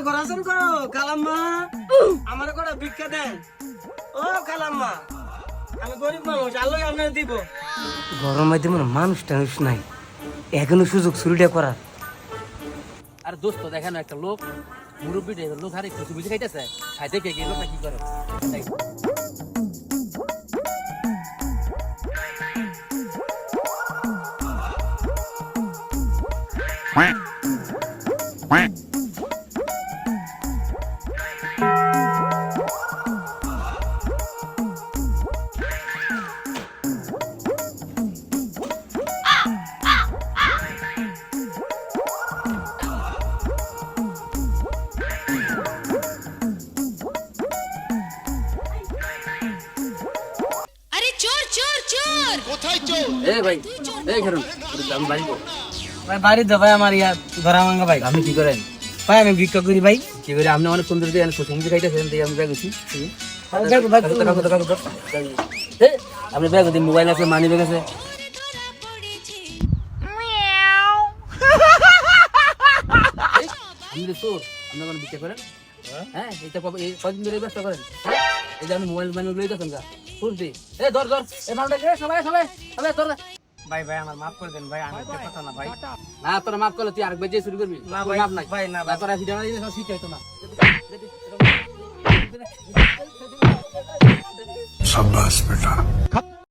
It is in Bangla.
ঘোরাছন করো কালাম্মা আমার কটা ভিক্ষা দেন ও কালাম্মা আমি গরিব মানুষ আল্লাহ আপনার দিব গরম মধ্যে মনে মানুষ টানুষ নাই এখনো সুযোগ চুরিটা করার আর দোস্ত দেখেন একটা লোক মুরব্বী টাইপের লোক আরে কিছু বুঝে খাইতেছে খাইতে কে কি লোকটা কি করে আরে চোর চোর চোর কোথায় চোর? এ ভাই এই খেরুন আমি বাড়ি গো ভাই বাড়ি দো ভাই আমার ইয়া ঘোরা ভাঙ্গা ভাই আপনি কি করেন ভাই আমি ভিক্ষা করি ভাই কি করে আপনি অনেক সুন্দর দিয়ে কোচিং দিয়ে খাইতেছেন দিয়ে আমি ব্যাগ আছি আপনি ব্যাগ দিন মোবাইল আছে মানি ব্যাগ আছে আপনি তো চোর আপনি কোনো বিক্রি করেন হ্যাঁ এটা এই কদিন ধরে ব্যবসা করেন এই যে আপনি মোবাইল মানি লই গেছেন গা শুনছি এ ধর ধর এ মালটা সবাই সবাই সবাই ধর ভাই ভাই আমার মাফ করে দেন ভাই আমি কথা না ভাই না তোরা মাফ করলে তুই আরেকবার যে শুরু করবি না ভাই মাফ নাই ভাই না না তোরা ভিডিও না দিলে সব শিখে হইতো না शाबाश बेटा